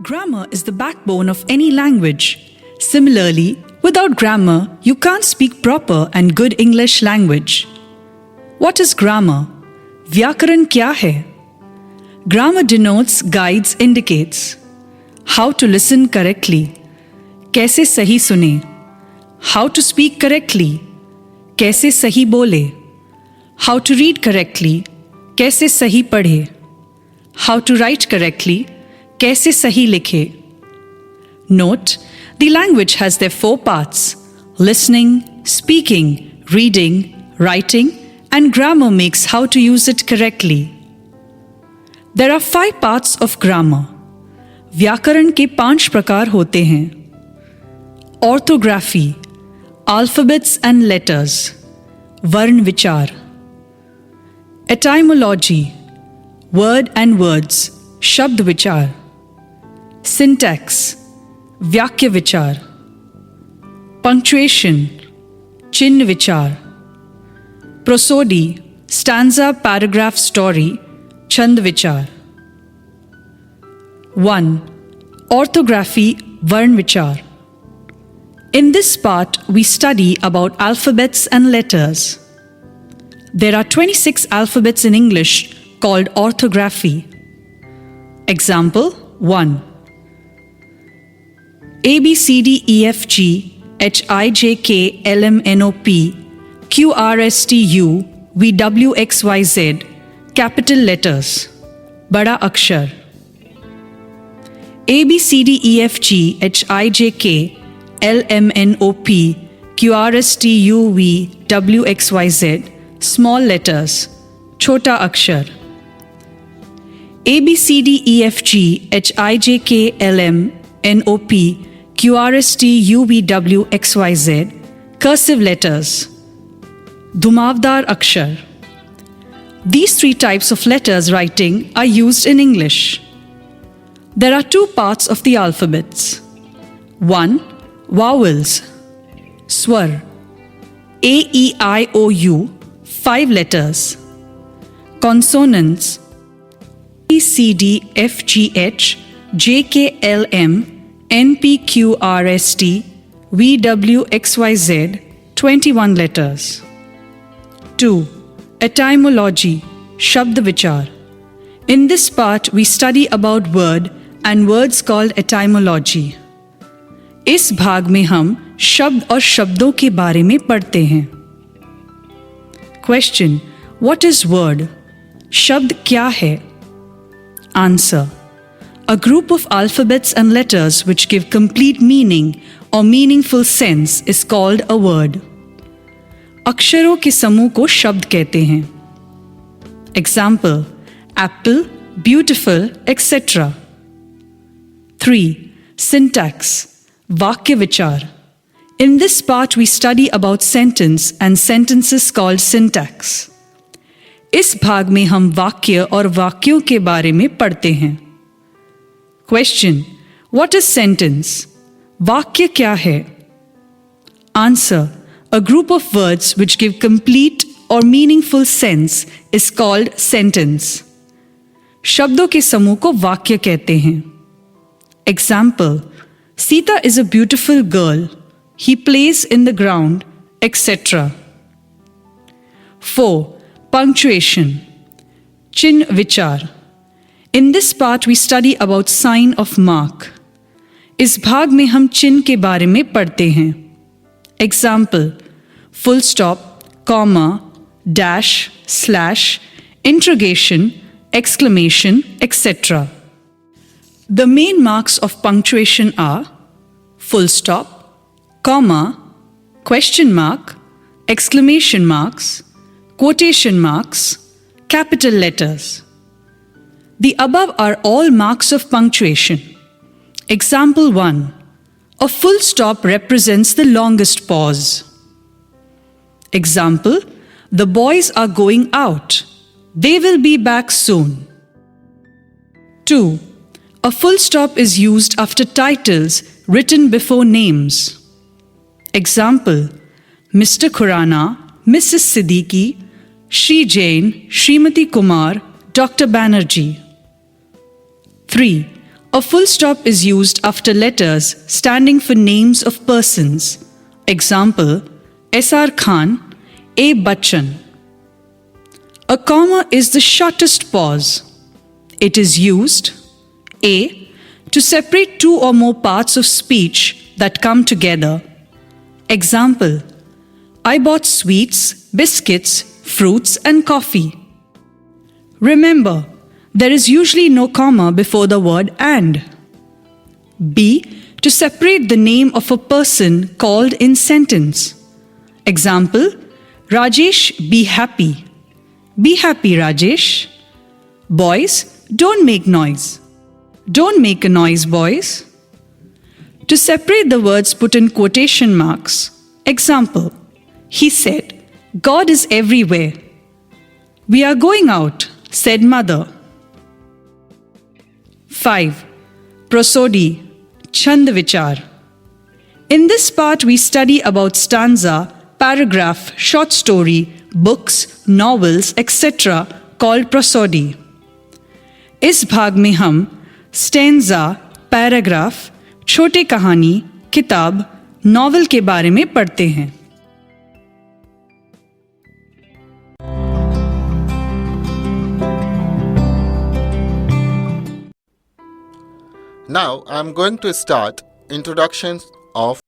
Grammar is the backbone of any language. Similarly, without grammar, you can't speak proper and good English language. What is grammar? Vyakaran kya hai? Grammar denotes, guides, indicates. How to listen correctly. कैसे सही सुने. How to speak correctly. कैसे सही बोले. How to read correctly. कैसे सही पढ़े. How to write correctly. कैसे सही लिखे. Note, the language has their 4 parts: listening, speaking, reading, writing, and grammar makes how to use it correctly. There are 5 parts of grammar. व्याकरण के 5 प्रकार होते हैं. Orthography, alphabets and letters, वर्ण विचार. Etymology, word and words, शब्द विचार. Syntax, वाक्य विचार. Punctuation, चिन्ह विचार. Prosody, stanza, paragraph, story, छंद विचार. 1. Orthography, वर्ण विचार. In this part, we study about alphabets and letters. There are 26 alphabets in English called orthography. Example 1. A, B, C, D, E, F, G, H, I, J, K, L, M, N, O, P, Q, R, S, T, U, V, W, X, Y, Z, capital letters, बड़ा अक्षर. A, B, C, D, E, F, G, H, I, J, K, L, M, N, O, P, Q, R, S, T, U, V, W, X, Y, Z, small letters, छोटा अक्षर. A, B, C, D, E, F, G, H, I, J, K, L, M, N, O, P, Q, R, S, T, U, V, W, X, Y, Z, cursive letters, धुमावदार अक्षर. These 3 types of letters writing are used in English. There are 2 parts of the alphabets. 1. Vowels, swar, A, E, I, O, U, 5 letters. Consonants, B, C, D, F, G, H, J, K, L, M, N, P, Q, R, S, T, V, W, X, Y, Z, 21 letters. 2. Etymology, शब्द विचार. In this part, we study about word and words called etymology. इस भाग में हम शब्द और शब्दों के बारे में पढ़ते हैं. Question: What is word? शब्द क्या है? Answer: A group of alphabets and letters which give complete meaning or meaningful sense is called a word. अक्षरों के समूह को शब्द कहते हैं. Example: apple, beautiful, etc. 3. Syntax, वाक्य विचार. In this part we study about sentence and sentences called syntax. इस भाग में हम वाक्य और वाक्यों के बारे में पढ़ते हैं. Question: What is sentence? वाक्य क्या है? Answer: A group of words which give complete or meaningful sense is called sentence. शब्दों के समूह को वाक्य कहते हैं. Example: Sita is a beautiful girl. He plays in the ground, etc. 4. Punctuation, चिन्ह विचार. In this part we study about sign of mark. इस भाग में हम चिन्ह के बारे में पढ़ते हैं. Example: full stop, comma, dash, slash, interrogation, exclamation, etc. The main marks of punctuation are full stop, comma, question mark, exclamation marks, quotation marks, capital letters. The above are all marks of punctuation. Example 1. A full stop represents the longest pause. Example: The boys are going out. They will be back soon. 2. A full stop is used after titles written before names. Example: Mr. Khurana, Mrs. Siddiqui, Shri Jain, Srimati Kumar, Dr. Banerjee. 3. A full stop is used after letters standing for names of persons. Example, S.R. Khan, A. Bachchan. A comma is the shortest pause. It is used A. to separate two or more parts of speech that come together. Example, I bought sweets, biscuits, fruits, and coffee. Remember, there is usually no comma before the word and. B. To separate the name of a person called in sentence. Example, Rajesh, be happy. Be happy, Rajesh. Boys, don't make noise. Don't make a noise, boys. To separate the words put in quotation marks. Example, he said, God is everywhere. We are going out, said mother. 5. Prosody, Chand Vichar. In this part we study about stanza, paragraph, short story, books, novels, etc. called prosody. इस भाग में हम stanza, paragraph, छोटे कहानी, किताब, novel के बारे में पढ़ते हैं. Now I am going to start introductions of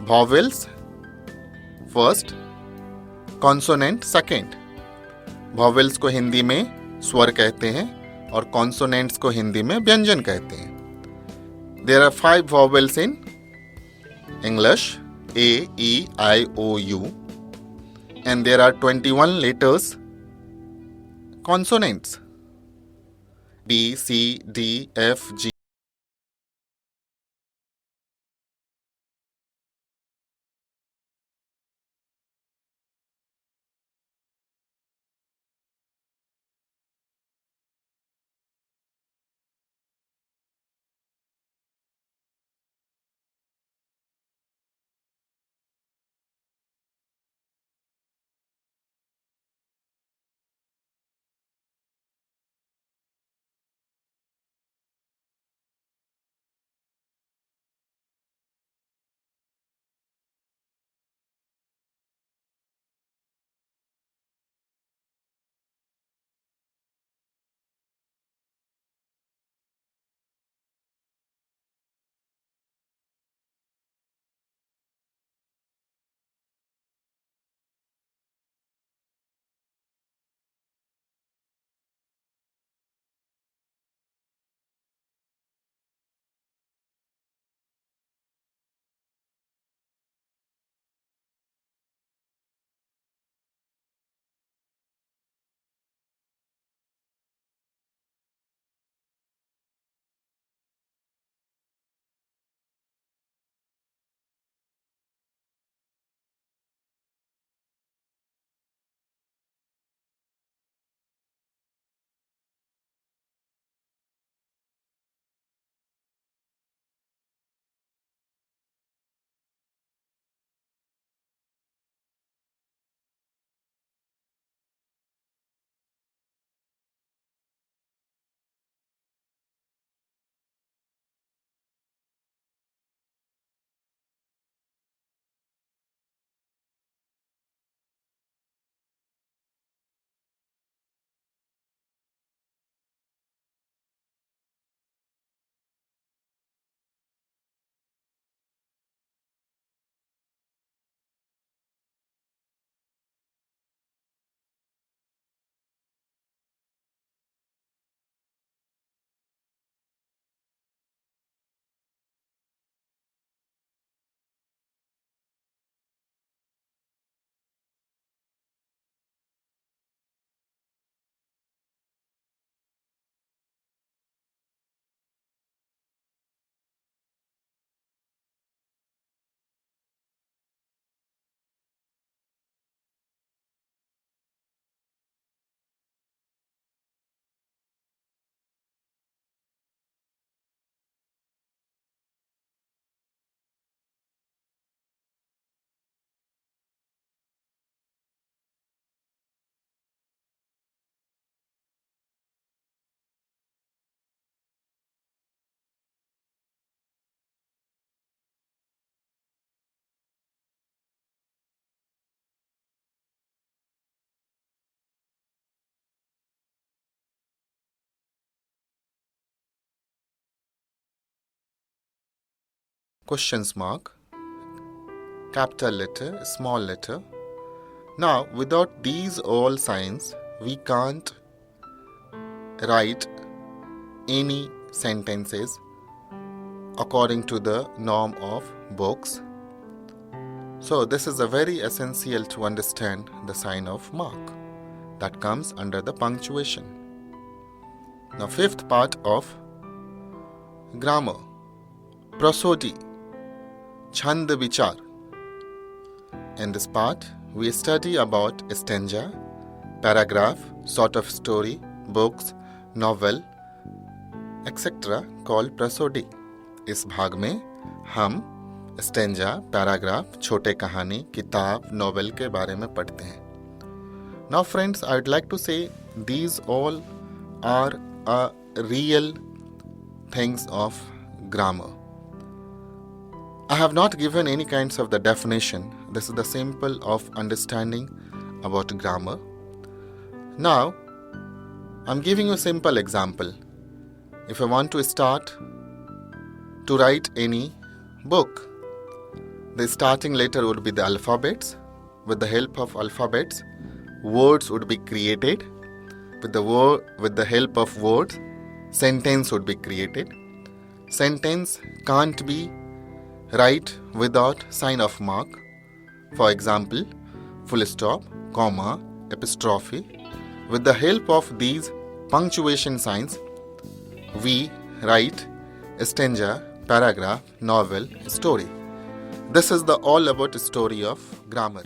vowels first, consonant second. vowels को हिंदी में स्वर कहते हैं और consonants को हिंदी में व्यंजन कहते हैं. There are 5 vowels in English: A, E, I, O, U, and there are 21 letters consonants: B, C, D, F, G. questions mark, capital letter, small letter. Now, without these all signs, we can't write any sentences according to the norm of books. So, this is a very essential to understand the sign of mark that comes under the punctuation. Now, fifth part of grammar, prosody, chand vichar. In this part, we study about stanza, paragraph, sort of story, books, novel, etc. called prosody. इस भाग में हम stanza, paragraph, छोटे कहानी, किताब, novel के बारे में पढ़ते हैं. Now friends, I would like to say these all are real things of grammar. I have not given any kinds of the definition. This is the simple of understanding about grammar. Now, I'm giving you a simple example. If I want to start to write any book, the starting letter would be the alphabets. With the help of alphabets, words would be created. With the help of words, sentence would be created. Sentence can't be right without sign of mark. For example, full stop, comma, apostrophe. With the help of these punctuation signs, we write stanza, paragraph, novel, story. This is all about story of grammar.